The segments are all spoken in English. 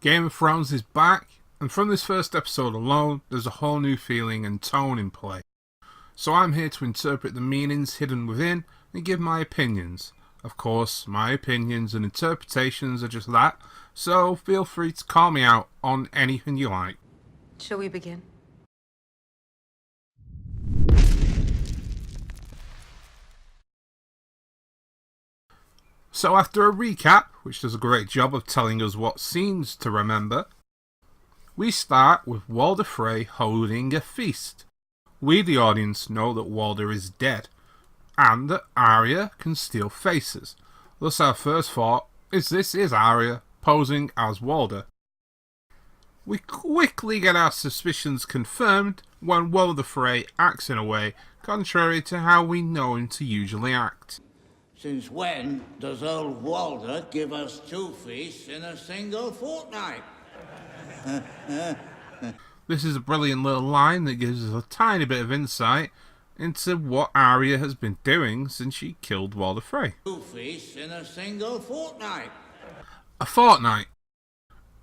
Game of Thrones is back, and from this first episode alone, there's a whole new feeling and tone in play. So I'm here to interpret the meanings hidden within and give my opinions. Of course, my opinions and interpretations are just that, so feel free to call me out on anything you like. Shall we begin? So after a recap, which does a great job of telling us what scenes to remember, we start with Walder Frey holding a feast. We, the audience, know that Walder is dead, and that Arya can steal faces. Thus our first thought is this is Arya posing as Walder. We quickly get our suspicions confirmed when Walder Frey acts in a way contrary to how we know him to usually act. Since when does old Walder give us 2 feasts in a single fortnight? This is a brilliant little line that gives us a tiny bit of insight into what Arya has been doing since she killed Walder Frey. 2 feasts in a single fortnight. A fortnight.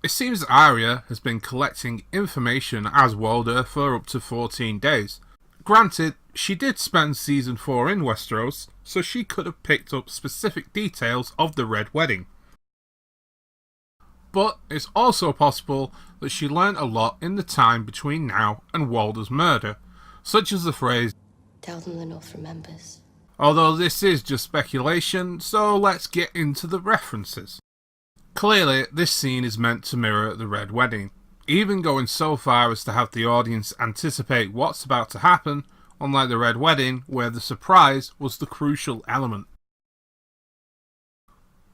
It seems that Arya has been collecting information as Walder for up to 14 days. Granted, she did spend season 4 in Westeros, so she could have picked up specific details of the Red Wedding. But it's also possible that she learnt a lot in the time between now and Walder's murder, such as the phrase, "Tell them the North remembers." Although this is just speculation, so let's get into the references. Clearly, this scene is meant to mirror the Red Wedding, even going so far as to have the audience anticipate what's about to happen, unlike the Red Wedding, where the surprise was the crucial element.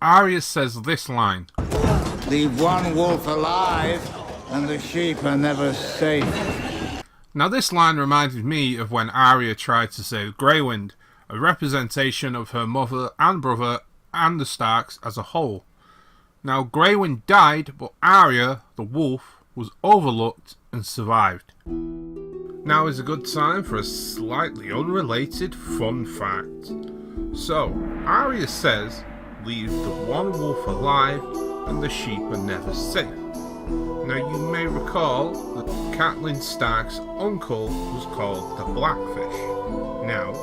Arya says this line, Leave one wolf alive, and the sheep are never safe. Now this line reminded me of when Arya tried to save Grey Wind, a representation of her mother and brother and the Starks as a whole. Now Grey Wind died, but Arya, the wolf, was overlooked and survived. Now is a good time for a slightly unrelated fun fact. So, Arya says, leave the one wolf alive and the sheep are never safe. Now you may recall that Catelyn Stark's uncle was called the Blackfish. Now,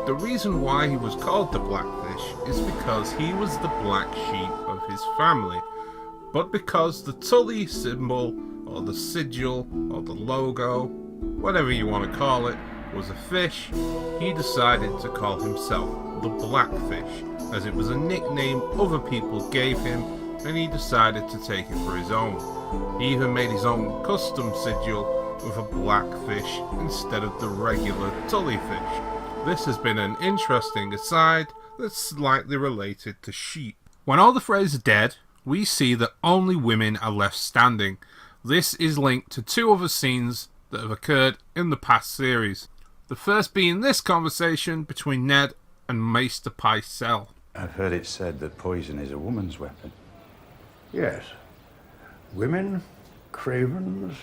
the reason why he was called the Blackfish is because he was the black sheep of his family. But because the Tully symbol, or the sigil, or the logo, whatever you want to call it, was a fish, he decided to call himself the Blackfish, as it was a nickname other people gave him, and he decided to take it for his own. He even made his own custom sigil with a black fish instead of the regular Tully fish. This has been an interesting aside that's slightly related to sheep. When all the Freys are dead, we see that only women are left standing. This is linked to 2 other scenes that have occurred in the past series. The first being this conversation between Ned and Maester Pycelle. I've heard it said that poison is a woman's weapon. Yes. Women, cravens,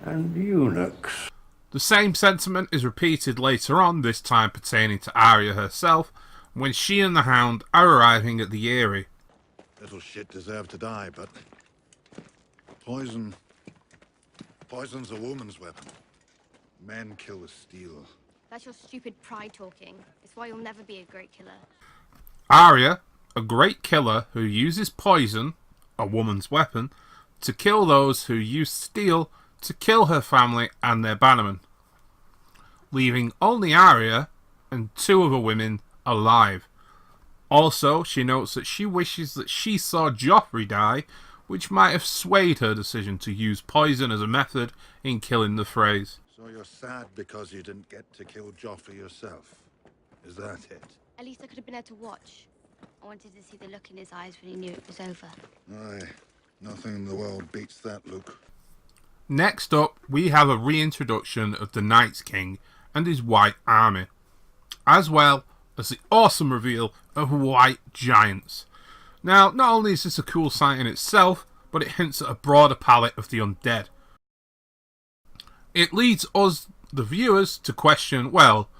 and eunuchs. The same sentiment is repeated later on, this time pertaining to Arya herself, when she and the Hound are arriving at the Eyrie. Little shit deserved to die, but poison's a woman's weapon. Men kill with steel. That's your stupid pride talking. It's why you'll never be a great killer. Arya, a great killer who uses poison, a woman's weapon, to kill those who use steel to kill her family and their bannermen, leaving only Arya and 2 other women alive. Also, she notes that she wishes that she saw Joffrey die, which might have swayed her decision to use poison as a method in killing the Freys. So you're sad because you didn't get to kill Joffrey yourself. Is that it? At least I could have been there to watch. I wanted to see the look in his eyes when he knew it was over. Aye. Nothing in the world beats that, Luke. Next up, we have a reintroduction of the Night's King and his white army, as well as the awesome reveal of white giants. Now, not only is this a cool sight in itself, but it hints at a broader palette of the undead. It leads us, the viewers, to question, well,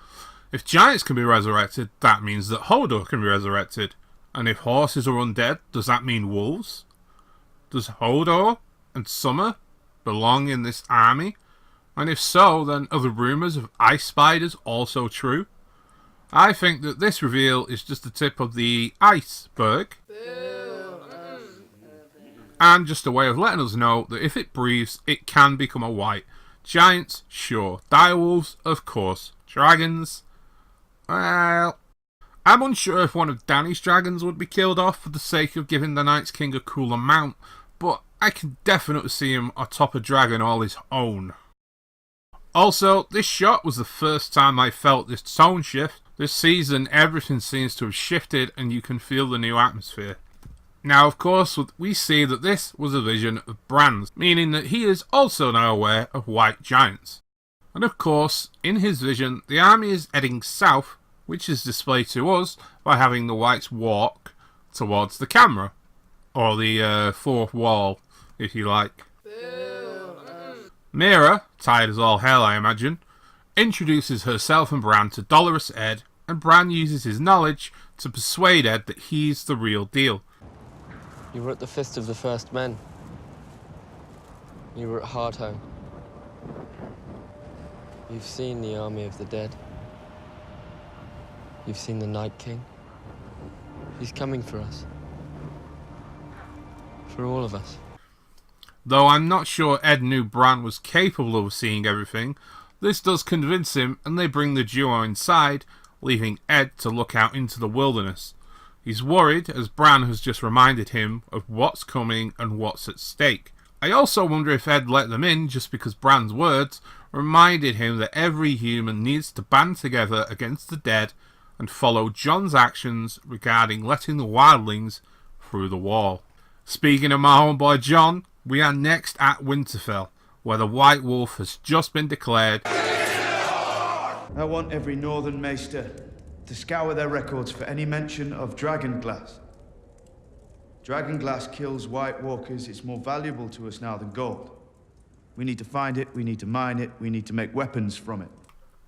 if giants can be resurrected, that means that Hodor can be resurrected. And if horses are undead, does that mean wolves? Does Hodor and Summer belong in this army? And if so, then are the rumours of ice spiders also true? I think that this reveal is just the tip of the iceberg. And just a way of letting us know that if it breathes, it can become a white. Giants, sure. Direwolves, of course. Dragons, well, I'm unsure if one of Dany's dragons would be killed off for the sake of giving the Night's King a cooler mount, but I can definitely see him atop a dragon all his own. Also, this shot was the first time I felt this tone shift. This season, everything seems to have shifted and you can feel the new atmosphere. Now, of course, we see that this was a vision of Bran's, meaning that he is also now aware of white giants. And of course, in his vision, the army is heading south, which is displayed to us by having the whites walk towards the camera. Or the fourth wall, if you like. Mira, tired as all hell I imagine, introduces herself and Bran to Dolorous Ed, and Bran uses his knowledge to persuade Ed that he's the real deal. You were at the Fist of the First Men. You were at Hardhome. You've seen the army of the dead. You've seen the Night King. He's coming for us. For all of us. Though I'm not sure Ed knew Bran was capable of seeing everything, this does convince him and they bring the duo inside, leaving Ed to look out into the wilderness. He's worried as Bran has just reminded him of what's coming and what's at stake. I also wonder if Ed let them in just because Bran's words reminded him that every human needs to band together against the dead and follow Jon's actions regarding letting the wildlings through the wall. Speaking of my homeboy Jon, we are next at Winterfell, where the White Wolf has just been declared. I want every Northern Maester to scour their records for any mention of dragonglass. Dragonglass kills White Walkers. It's more valuable to us now than gold. We need to find it, we need to mine it, we need to make weapons from it.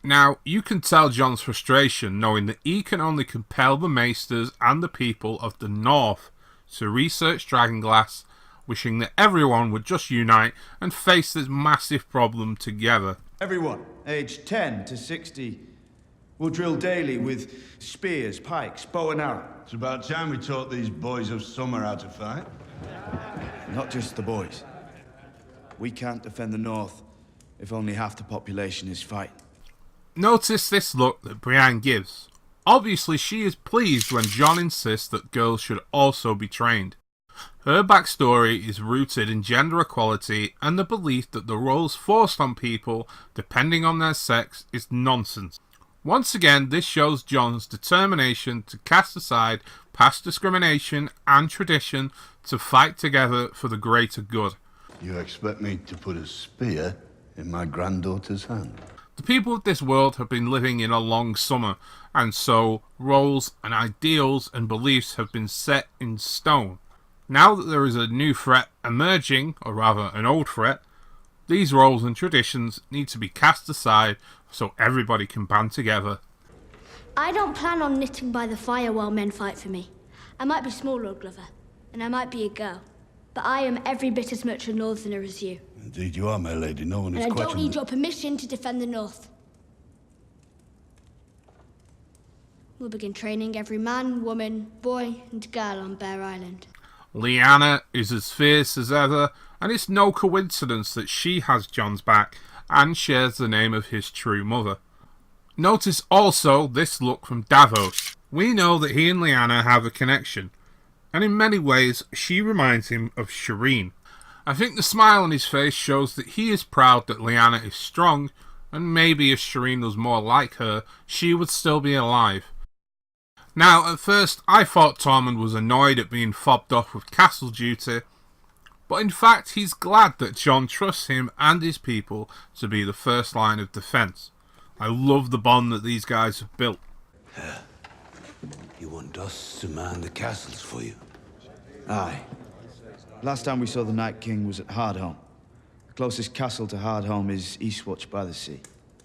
Now, you can tell Jon's frustration knowing that he can only compel the Maesters and the people of the North to research dragonglass, wishing that everyone would just unite and face this massive problem together. Everyone, aged 10 to 60, will drill daily with spears, pikes, bow and arrow. It's about time we taught these boys of summer how to fight. Not just the boys. We can't defend the North if only half the population is fighting. Notice this look that Brienne gives. Obviously she is pleased when Jon insists that girls should also be trained. Her backstory is rooted in gender equality and the belief that the roles forced on people, depending on their sex, is nonsense. Once again, this shows Jon's determination to cast aside past discrimination and tradition to fight together for the greater good. You expect me to put a spear in my granddaughter's hand? The people of this world have been living in a long summer, and so roles and ideals and beliefs have been set in stone. Now that there is a new threat emerging, or rather an old threat, these roles and traditions need to be cast aside so everybody can band together. I don't plan on knitting by the fire while men fight for me. I might be small, Lord Glover, and I might be a girl, but I am every bit as much a Northerner as you. Indeed you are, my lady. No one is and I don't questioning need your permission to defend the North. We'll begin training every man, woman, boy, and girl on Bear Island. Lyanna is as fierce as ever, and it's no coincidence that she has Jon's back and shares the name of his true mother. Notice also this look from Davos. We know that he and Lyanna have a connection, and in many ways she reminds him of Shireen. I think the smile on his face shows that he is proud that Lyanna is strong, and maybe if Shireen was more like her, she would still be alive. Now, at first, I thought Tormund was annoyed at being fobbed off with castle duty, but in fact, he's glad that Jon trusts him and his people to be the first line of defence. I love the bond that these guys have built. You want us to man the castles for you? Aye. Last time we saw the Night King was at Hardhome. The closest castle to Hardhome is Eastwatch by the sea.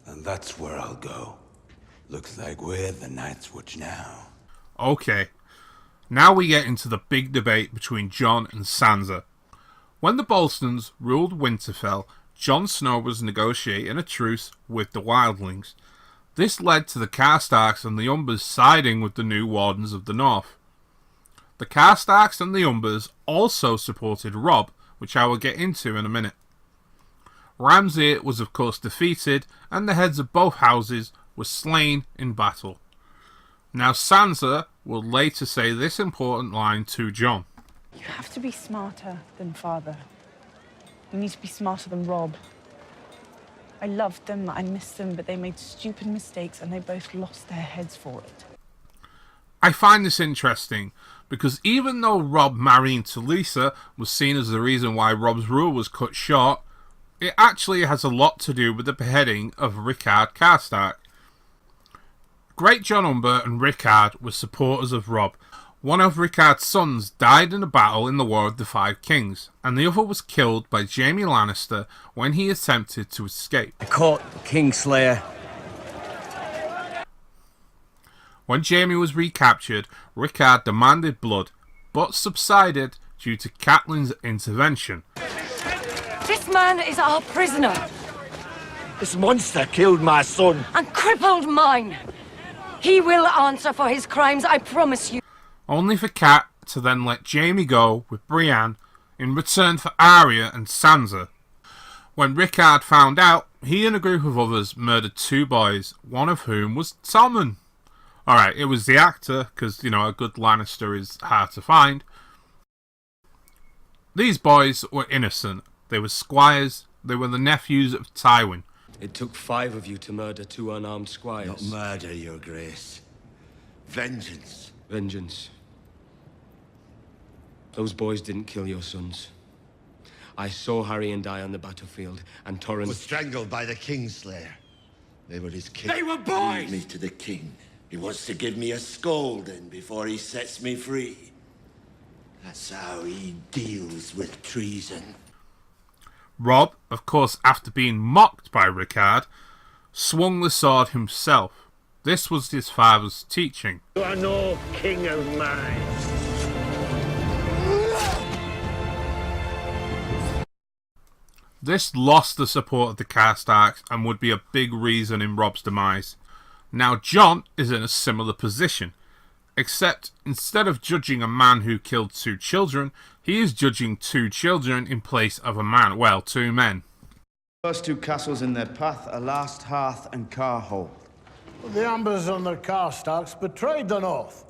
And that's where I'll go. Looks like we're the Night's Watch now. Okay, now we get into the big debate between Jon and Sansa. When the Boltons ruled Winterfell, Jon Snow was negotiating a truce with the wildlings. This led to the Karstarks and the Umbers siding with the new Wardens of the North. The Karstarks and the Umbers also supported Robb, which I will get into in a minute. Ramsay was of course defeated, and the heads of both houses were slain in battle. Now Sansa will later say this important line to Jon. You have to be smarter than father. You need to be smarter than Robb. I loved them, I missed them, but they made stupid mistakes and they both lost their heads for it. I find this interesting because even though Robb marrying Talisa was seen as the reason why Robb's rule was cut short, it actually has a lot to do with the beheading of Rickard Karstark. Great Jon Umber and Rickard were supporters of Robb. One of Rickard's sons died in a battle in the War of the Five Kings, and the other was killed by Jaime Lannister when he attempted to escape. I caught Kingslayer. When Jaime was recaptured, Rickard demanded blood, but subsided due to Catelyn's intervention. This man is our prisoner. This monster killed my son. And crippled mine. He will answer for his crimes, I promise you. Only for Cat to then let Jaime go with Brienne in return for Arya and Sansa. When Rickard found out, he and a group of others murdered 2 boys, one of whom was Tommen. Alright, it was the actor, because, you know, a good Lannister is hard to find. These boys were innocent. They were squires. They were the nephews of Tywin. It took 5 of you to murder 2 unarmed squires. Not murder, your grace. Vengeance. Vengeance. Those boys didn't kill your sons. I saw Harry die on the battlefield, and Torrent Was strangled by the Kingslayer. They were his king. They were boys! Lead me to the king. He wants to give me a scolding before he sets me free. That's how he deals with treason. Robb, of course, after being mocked by Rickard, swung the sword himself. This was his father's teaching. You are no king of mine. This lost the support of the Karstarks and would be a big reason in Robb's demise. Now Jon is in a similar position, except instead of judging a man who killed 2 children, he is judging 2 children in place of a man, well, 2 men. First 2 castles in their path are Last Hearth and Carhold. The Ambers and the Karstarks betrayed the North.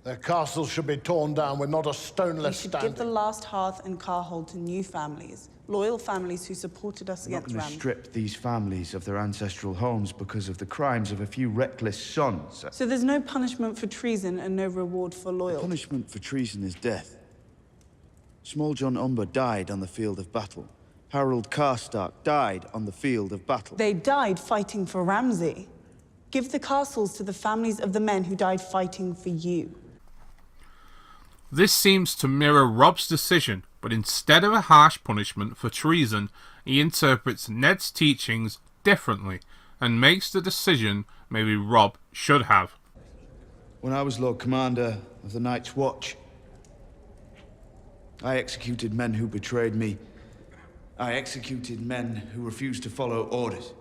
Their castles should be torn down with not a stone left We should standing. give the Last Hearth and Carhold to new families, loyal families who supported us I'm not against going to Ram. strip these families of their ancestral homes because of the crimes of a few reckless sons. So there's no punishment for treason and no reward for loyalty. Punishment for treason is death. Small Jon Umber died on the field of battle. Harold Karstark died on the field of battle. They died fighting for Ramsay. Give the castles to the families of the men who died fighting for you. This seems to mirror Robb's decision, but instead of a harsh punishment for treason, he interprets Ned's teachings differently and makes the decision maybe Robb should have. When I was Lord Commander of the Night's Watch, I executed men who betrayed me. I executed men who refused to follow orders.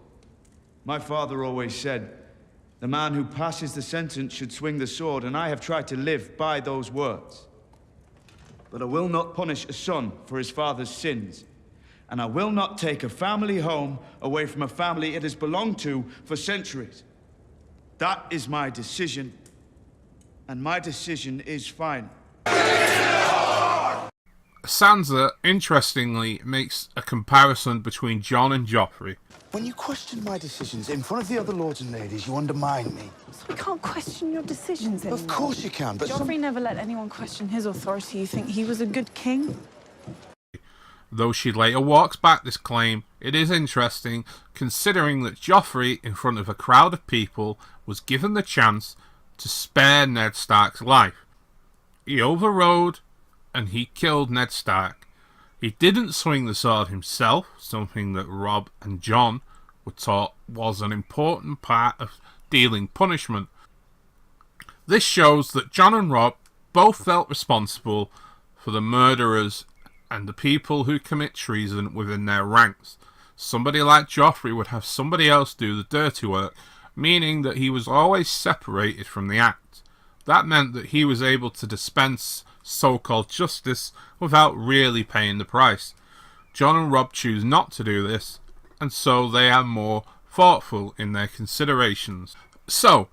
My father always said, the man who passes the sentence should swing the sword, and I have tried to live by those words. But I will not punish a son for his father's sins. And I will not take a family home away from a family it has belonged to for centuries. That is my decision. And my decision is final. Sansa, interestingly, makes a comparison between Jon and Joffrey. When you question my decisions in front of the other lords and ladies, you undermine me. So we can't question your decisions anymore. Of course you can, but Joffrey never let anyone question his authority. You think he was a good king? Though she later walks back this claim, it is interesting considering that Joffrey, in front of a crowd of people, was given the chance to spare Ned Stark's life. He overrode and he killed Ned Stark. He didn't swing the sword himself, something that Robb and Jon were taught was an important part of dealing punishment. This shows that Jon and Robb both felt responsible for the murderers and the people who commit treason within their ranks. Somebody like Joffrey would have somebody else do the dirty work, meaning that he was always separated from the act. That meant that he was able to dispense so-called justice without really paying the price. Jon and Robb choose not to do this, and so they are more thoughtful in their considerations. So,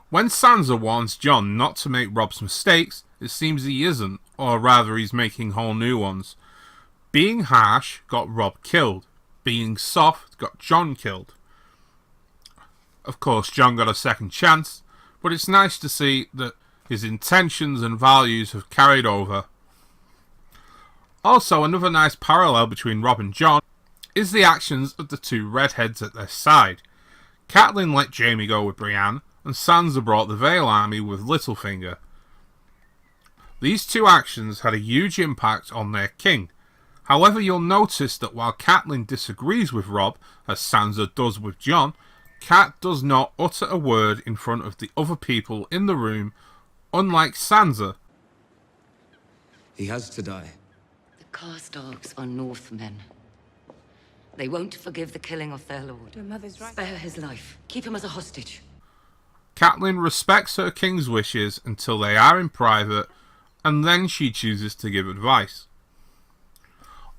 when Sansa warns Jon not to make Robb's mistakes, it seems he isn't, or rather he's making whole new ones. Being harsh got Robb killed. Being soft got Jon killed. Of course, Jon got a second chance, but it's nice to see that his intentions and values have carried over. Also, another nice parallel between Robb and Jon is the actions of the two redheads at their side. Catelyn let Jaime go with Brienne, and Sansa brought the Vale army with Littlefinger. These two actions had a huge impact on their king. However, you'll notice that while Catelyn disagrees with Robb, as Sansa does with Jon, Cat does not utter a word in front of the other people in the room, unlike Sansa. He has to die. The Karstarks are Northmen. They won't forgive the killing of their lord. Your mother's right. Spare his life. Keep him as a hostage. Catelyn respects her king's wishes until they are in private, and then she chooses to give advice.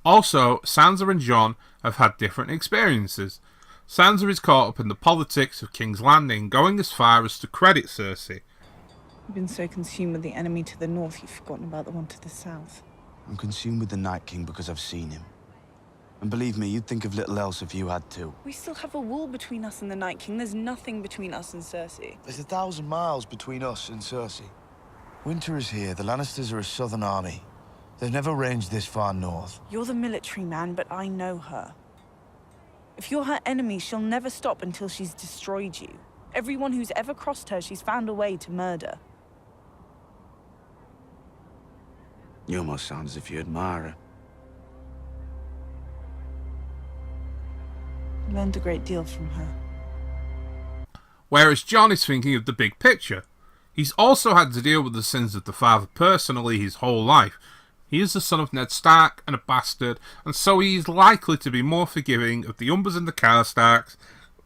Also, Sansa and Jon have had different experiences. Sansa is caught up in the politics of King's Landing, going as far as to credit Cersei. You've been so consumed with the enemy to the north, you've forgotten about the one to the south. I'm consumed with the Night King because I've seen him. And believe me, you'd think of little else if you had to. We still have a wall between us and the Night King. There's nothing between us and Cersei. There's 1,000 miles between us and Cersei. Winter is here. The Lannisters are a southern army. They've never ranged this far north. You're the military man, but I know her. If you're her enemy, she'll never stop until she's destroyed you. Everyone who's ever crossed her, she's found a way to murder. You almost sound as if you admire her. I learned a great deal from her. Whereas Jon is thinking of the big picture. He's also had to deal with the sins of the father personally his whole life. He is the son of Ned Stark and a bastard, and so he is likely to be more forgiving of the Umbers and the Karstarks,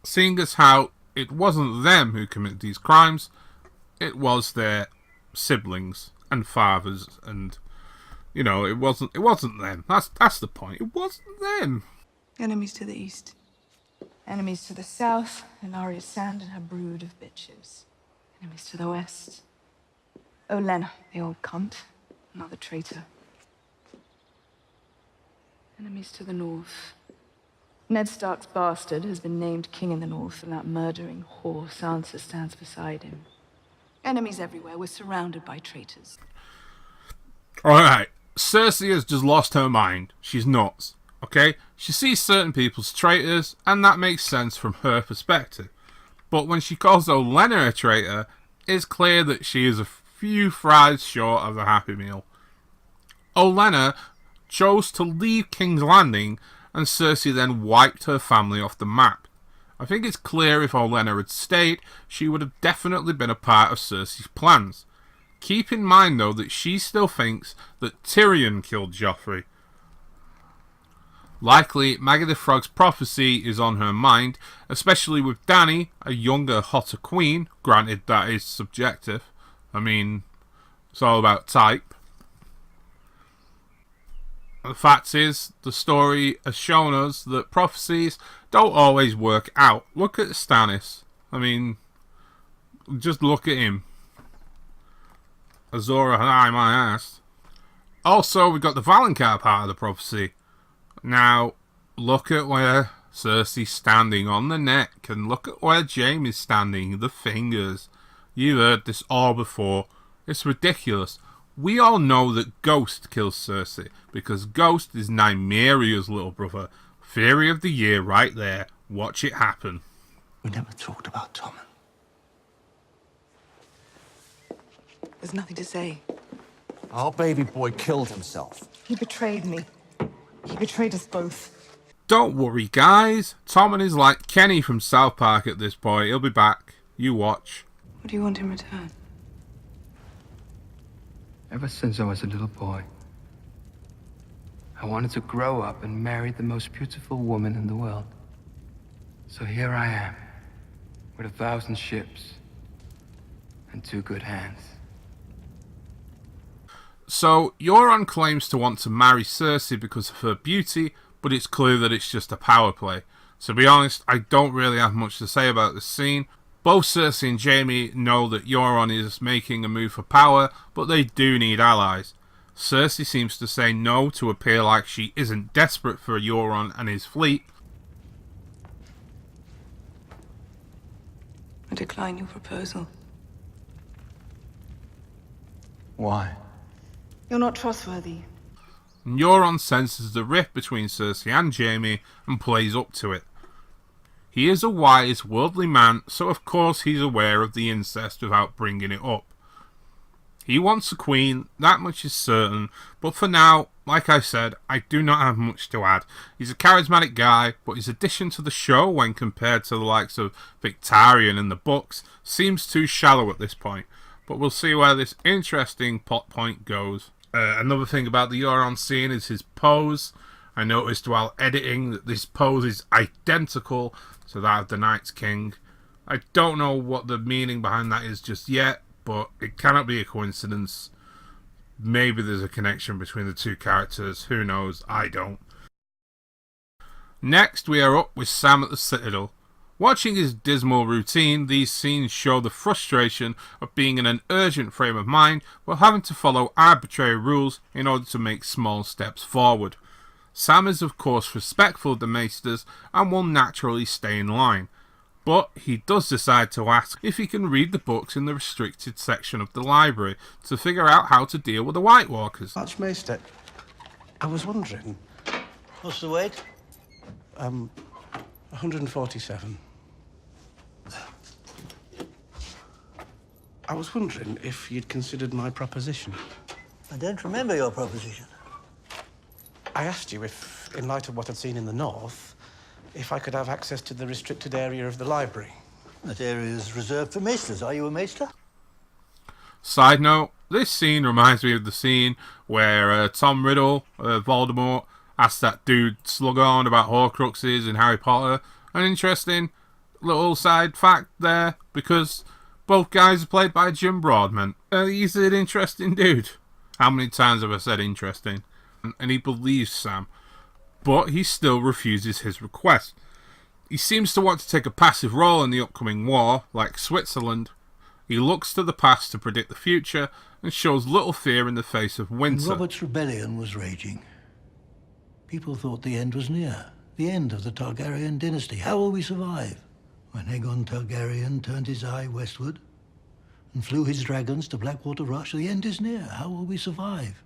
seeing as how it wasn't them who committed these crimes, it was their siblings and fathers, and you know, it wasn't them. That's the point. It wasn't them. Enemies to the east. Enemies to the south, and Arya Sand and her brood of bitches. Enemies to the west. Olenna, the old cunt. Another traitor. Enemies to the north. Ned Stark's bastard has been named king in the north, and that murdering whore Sansa stands beside him. Enemies everywhere. We're surrounded by traitors. Alright, Cersei has just lost her mind. She's nuts. Okay? She sees certain people as traitors, and that makes sense from her perspective. But when she calls Olenna a traitor, it's clear that she is a few fries short of a Happy Meal. Olenna chose to leave King's Landing, and Cersei then wiped her family off the map. I think it's clear if Olenna had stayed, she would have definitely been a part of Cersei's plans. Keep in mind though that she still thinks that Tyrion killed Joffrey. Likely, Maggie the Frog's prophecy is on her mind, especially with Dany, a younger, hotter queen. Granted, that is subjective. I mean, it's all about type. The fact is, the story has shown us that prophecies don't always work out. Look at Stannis. I mean, just look at him. Azor Ahai, my ass. Also, we've got the Valonqar part of the prophecy. Now, look at where Cersei's standing on the neck, and look at where Jaime's standing, the fingers. You've heard this all before. It's ridiculous. We all know that Ghost kills Cersei, because Ghost is Nymeria's little brother. Theory of the year right there. Watch it happen. We never talked about Tommen. There's nothing to say. Our baby boy killed himself. He betrayed me. He betrayed us both. Don't worry, guys. Tommen is like Kenny from South Park at this point. He'll be back. You watch. What do you want in return? Ever since I was a little boy, I wanted to grow up and marry the most beautiful woman in the world. So here I am, with 1,000 ships and 2 good hands. So, Euron claims to want to marry Cersei because of her beauty, but it's clear that it's just a power play. To be honest, I don't really have much to say about this scene. Both Cersei and Jaime know that Euron is making a move for power, but they do need allies. Cersei seems to say no to appear like she isn't desperate for Euron and his fleet. I decline your proposal. Why? You're not trustworthy. Euron senses the rift between Cersei and Jaime and plays up to it. He is a wise, worldly man, so of course he's aware of the incest without bringing it up. He wants a queen, that much is certain, but for now, like I said, I do not have much to add. He's a charismatic guy, but his addition to the show when compared to the likes of Victarion in the books seems too shallow at this point, but we'll see where this interesting plot point goes. Another thing about the Euron scene is his pose. I noticed while editing that this pose is identical to that of the Night's King. I don't know what the meaning behind that is just yet, but it cannot be a coincidence. Maybe there's a connection between the two characters, who knows, I don't. Next we are up with Sam at the Citadel. Watching his dismal routine, these scenes show the frustration of being in an urgent frame of mind while having to follow arbitrary rules in order to make small steps forward. Sam is of course respectful of the maesters and will naturally stay in line, but he does decide to ask if he can read the books in the restricted section of the library to figure out how to deal with the White Walkers. Archmaester, I was wondering... What's the weight? 147. I was wondering if you'd considered my proposition. I don't remember your proposition. I asked you if, in light of what I'd seen in the north, if I could have access to the restricted area of the library. That area is reserved for maesters. Are you a maester? Side note, this scene reminds me of the scene where Tom Riddle, Voldemort, asked that dude Slughorn about Horcruxes in Harry Potter. An interesting little side fact there, because both guys are played by Jim Broadbent. He's an interesting dude. How many times have I said interesting? And he believes Sam, but he still refuses his request. He seems to want to take a passive role in the upcoming war, like Switzerland. He looks to the past to predict the future and shows little fear in the face of winter. When Robert's rebellion was raging, people thought the end was near. The end of the Targaryen dynasty. How will we survive? When Aegon Targaryen turned his eye westward and flew his dragons to Blackwater Rush, the end is near. How will we survive?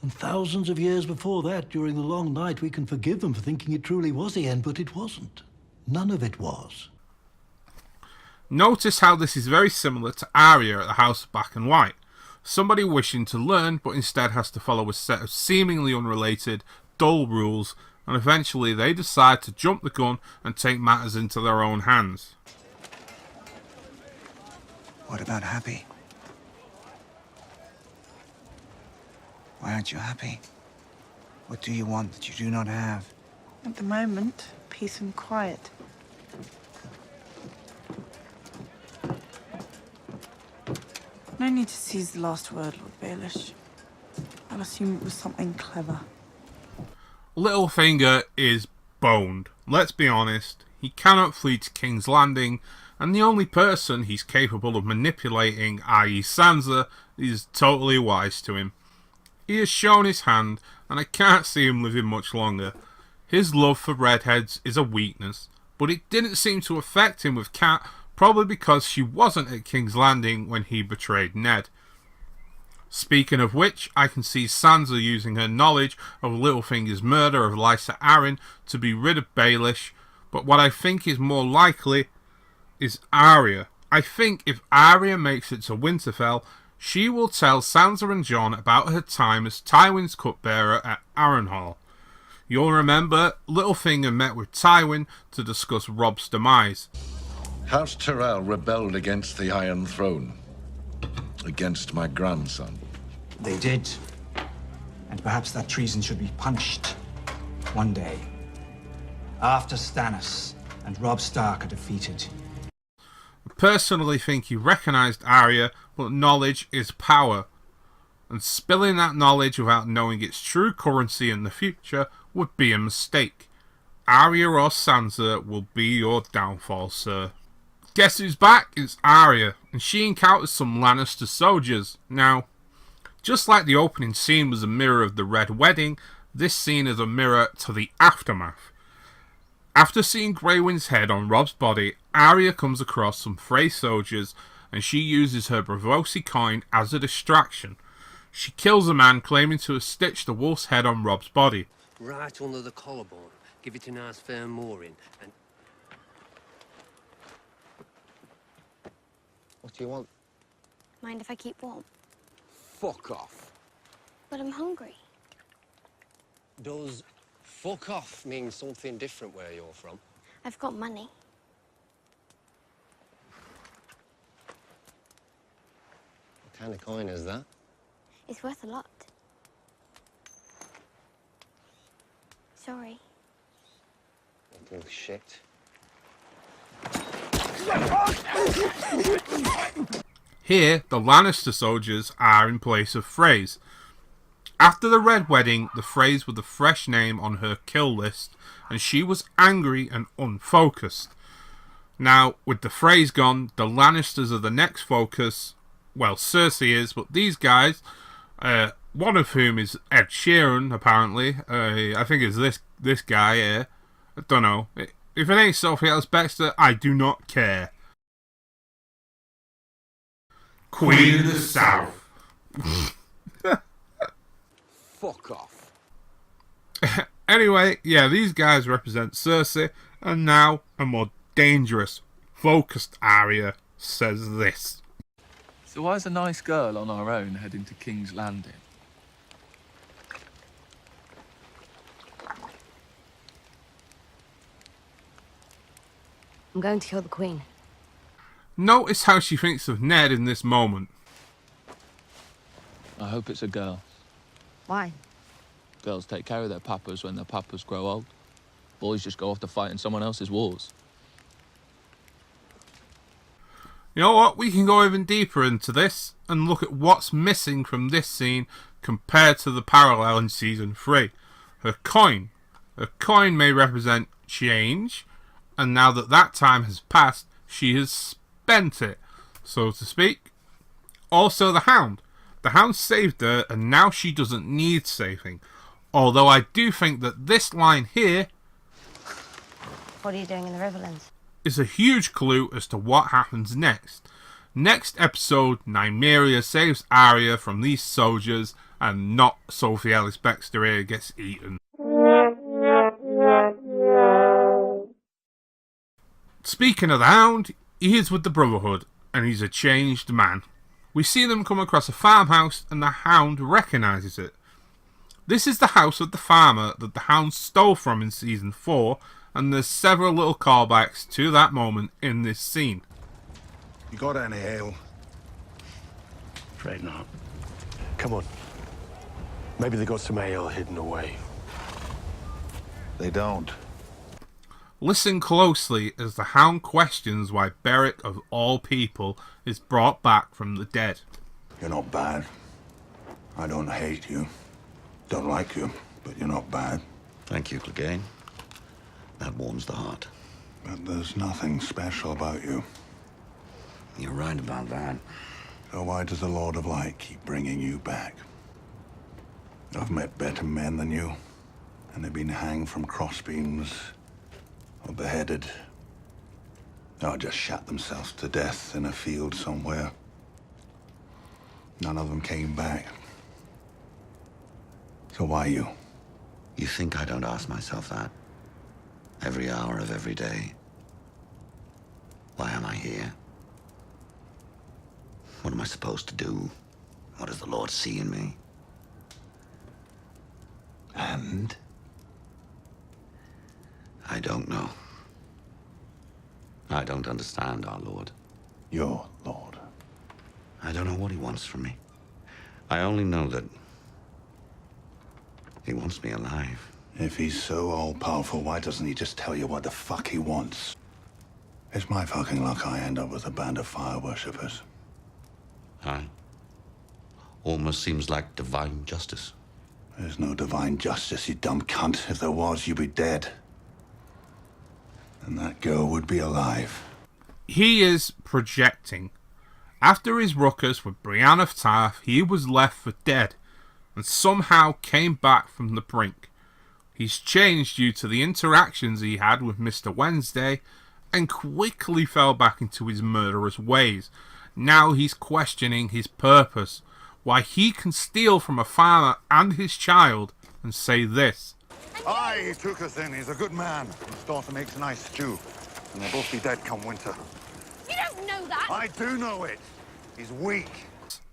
And thousands of years before that, during the Long Night, we can forgive them for thinking it truly was the end, but it wasn't. None of it was. Notice how this is very similar to Arya at the House of Black and White. Somebody wishing to learn, but instead has to follow a set of seemingly unrelated, dull rules, and eventually they decide to jump the gun and take matters into their own hands. What about happy? Why aren't you happy? What do you want that you do not have? At the moment, peace and quiet. No need to seize the last word, Lord Baelish. I'll assume it was something clever. Littlefinger is boned. Let's be honest, he cannot flee to King's Landing, and the only person he's capable of manipulating, i.e. Sansa, is totally wise to him. He has shown his hand, and I can't see him living much longer. His love for redheads is a weakness, but it didn't seem to affect him with Cat, probably because she wasn't at King's Landing when he betrayed Ned. Speaking of which, I can see Sansa using her knowledge of Littlefinger's murder of Lysa Arryn to be rid of Baelish, but what I think is more likely is Arya. I think if Arya makes it to Winterfell, she will tell Sansa and Jon about her time as Tywin's cupbearer at Harrenhal. You'll remember, Littlefinger met with Tywin to discuss Robb's demise. House Tyrell rebelled against the Iron Throne. Against my grandson. They did. And perhaps that treason should be punished one day. After Stannis and Robb Stark are defeated. I personally think he recognised Arya, but knowledge is power. And spilling that knowledge without knowing its true currency in the future would be a mistake. Arya or Sansa will be your downfall, sir. Guess who's back? It's Arya, and she encounters some Lannister soldiers. Now, just like the opening scene was a mirror of the Red Wedding, this scene is a mirror to the aftermath. After seeing Grey Wind's head on Robb's body, Arya comes across some Frey soldiers, and she uses her Braavosi coin as a distraction. She kills a man claiming to have stitched the wolf's head on Robb's body. Right under the collarbone. Give it a nice firm mooring and... What do you want? Mind if I keep warm? Fuck off. But I'm hungry. Does fuck off mean something different where you're from? I've got money. What kind of coin is that? It's worth a lot. Sorry. Little shit. Here, the Lannister soldiers are in place of Freys. After the Red Wedding, the Freys were the fresh name on her kill list, and she was angry and unfocused. Now, with the Freys gone, the Lannisters are the next focus. Well, Cersei is, but these guys, one of whom is Ed Sheeran, apparently. I think it's this guy here. I don't know. If it ain't Sophie Ellis-Bextor, I do not care. Queen of the South. Fuck off. Anyway, yeah, these guys represent Cersei, and now a more dangerous, focused Arya says this. So why is a nice girl on our own heading to King's Landing? I'm going to kill the Queen. Notice how she thinks of Ned in this moment. I hope it's a girl. Why? Girls take care of their papas when their papas grow old. Boys just go off to fight in someone else's wars. You know what? We can go even deeper into this and look at what's missing from this scene compared to the parallel in Season 3. Her coin. Her coin may represent change, and now that that time has passed, she has spent it, so to speak. Also the Hound. The Hound saved her, and now she doesn't need saving. Although I do think that this line here... What are you doing in the Riverlands? ...is a huge clue as to what happens next. Next episode, Nymeria saves Arya from these soldiers, and not Sophie Ellis-Bextor here gets eaten. Speaking of the Hound, he is with the Brotherhood, and he's a changed man. We see them come across a farmhouse, and the Hound recognises it. This is the house of the farmer that the Hound stole from in Season 4, and there's several little callbacks to that moment in this scene. You got any ale? Afraid not. Come on. Maybe they got some ale hidden away. They don't. Listen closely as the Hound questions why Beric, of all people, is brought back from the dead. You're not bad. I don't hate you. Don't like you, but you're not bad. Thank you, Clegane. That warms the heart. But there's nothing special about you. You're right about that. So why does the Lord of Light keep bringing you back? I've met better men than you, and they've been hanged from crossbeams or beheaded. Or just shot themselves to death in a field somewhere. None of them came back. So why you? You think I don't ask myself that? Every hour of every day. Why am I here? What am I supposed to do? What does the Lord see in me? And? I don't know. I don't understand our Lord. Your Lord. I don't know what he wants from me. I only know that He wants me alive. If he's so all-powerful, why doesn't he just tell you what the fuck he wants? It's my fucking luck I end up with a band of fire worshippers. Huh? Almost seems like divine justice. There's no divine justice, you dumb cunt. If there was, you'd be dead. And that girl would be alive. He is projecting. After his ruckus with Brienne of Tarth, he was left for dead, and somehow came back from the brink. He's changed due to the interactions he had with Mr. Wednesday, and quickly fell back into his murderous ways. Now he's questioning his purpose, why he can steal from a father and his child, and say this. Aye, he took us in. He's a good man. His daughter makes a nice stew. And they'll both be dead come winter. You don't know that! I do know it. He's weak.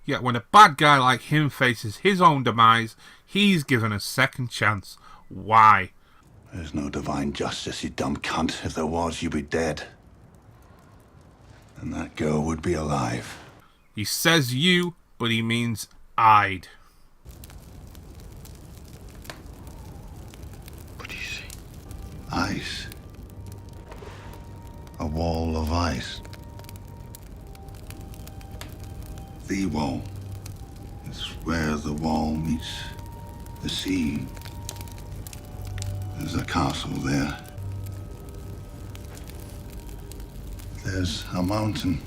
Yet when a bad guy like him faces his own demise, he's given a second chance. Why? There's no divine justice, you dumb cunt. If there was, you'd be dead. And that girl would be alive. He says you, but he means I'd. What do you see? Ice. A wall of ice. The wall. It's where the wall meets the sea. There's a castle there. There's a mountain.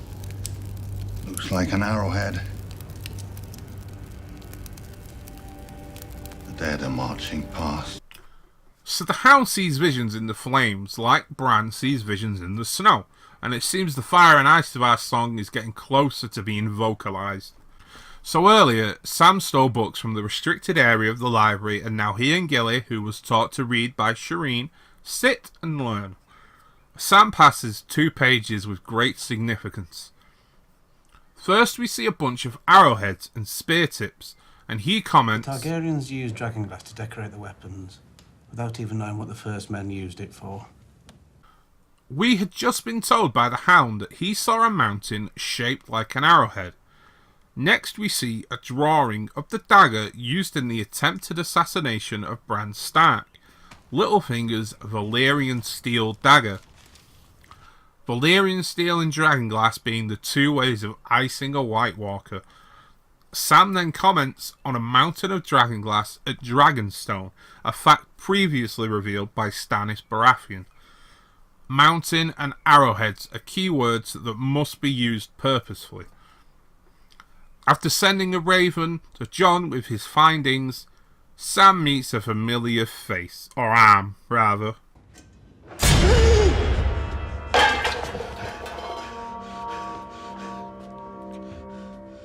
Looks like an arrowhead. The dead are marching past. So the Hound sees visions in the flames, like Bran sees visions in the snow, and it seems the Fire and Ice of our song is getting closer to being vocalised. So earlier, Sam stole books from the restricted area of the library, and now he and Gilly, who was taught to read by Shireen, sit and learn. Sam passes 2 pages with great significance. First we see a bunch of arrowheads and spear tips, and he comments, Targaryens used dragonglass to decorate the weapons, without even knowing what the first men used it for. We had just been told by the Hound that he saw a mountain shaped like an arrowhead. Next we see a drawing of the dagger used in the attempted assassination of Bran Stark, Littlefinger's Valyrian steel dagger. Valyrian steel and dragonglass being the 2 ways of icing a White Walker. Sam then comments on a mountain of dragonglass at DragonStone, a fact previously revealed by Stannis Baratheon. Mountain and arrowheads are keywords that must be used purposefully. After sending a raven to Jon with his findings, Sam meets a familiar face, or arm, rather.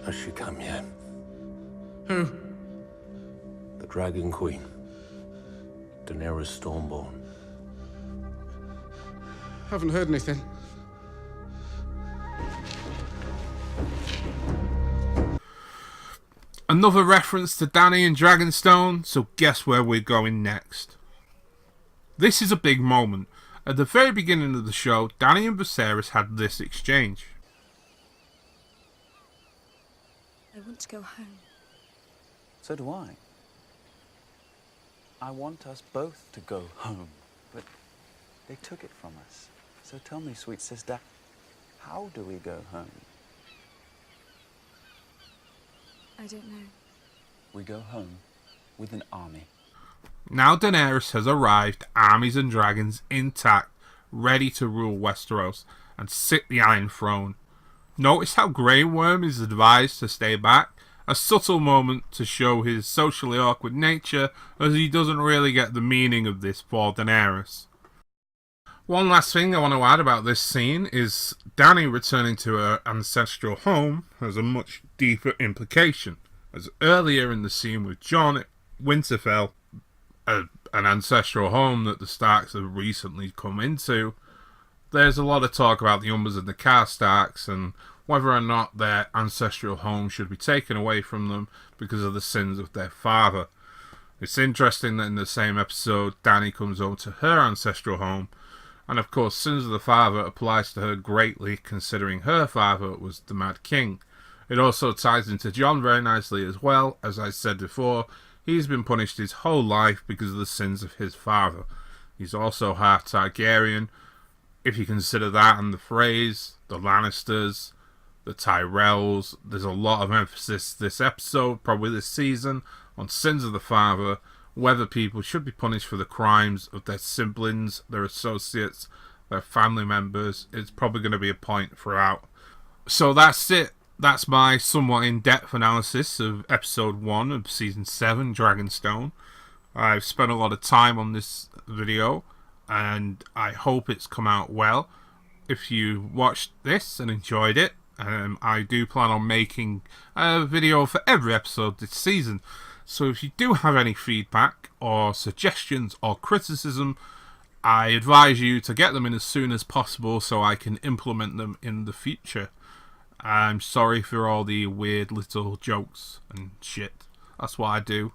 Has she come yet? Who? The Dragon Queen. Daenerys Stormborn. Haven't heard anything. Another reference to Dany and Dragonstone, so guess where we're going next. This is a big moment. At the very beginning of the show, Dany and Viserys had this exchange. I want to go home. So do I. I want us both to go home, but they took it from us. So tell me, sweet sister, how do we go home? I don't know. We go home with an army. Now Daenerys has arrived, armies and dragons intact, ready to rule Westeros and sit the Iron Throne. Notice how Grey Worm is advised to stay back, a subtle moment to show his socially awkward nature, as he doesn't really get the meaning of this for Daenerys. One last thing I want to add about this scene is Dany returning to her ancestral home has a much deeper implication, as earlier in the scene with Jon at Winterfell, an ancestral home that the Starks have recently come into, there's a lot of talk about the Umbers and the Karstarks and whether or not their ancestral home should be taken away from them because of the sins of their father. It's interesting that in the same episode, Dany comes over to her ancestral home, and of course, sins of the father applies to her greatly, considering her father was the Mad King. It also ties into Jon very nicely as well. As I said before, He's been punished his whole life because of the sins of his father. He's also half Targaryen, if you consider that and the phrase, the Lannisters, the Tyrells. There's a lot of emphasis this episode, probably this season, on sins of the father, whether people should be punished for the crimes of their siblings, their associates, their family members. It's probably going to be a point throughout. So that's it. That's my somewhat in-depth analysis of episode 1 of season 7, Dragonstone. I've spent a lot of time on this video, and I hope it's come out well. If you watched this and enjoyed it, I do plan on making a video for every episode this season. So if you do have any feedback or suggestions or criticism, I advise you to get them in as soon as possible so I can implement them in the future. I'm sorry for all the weird little jokes and shit. That's what I do.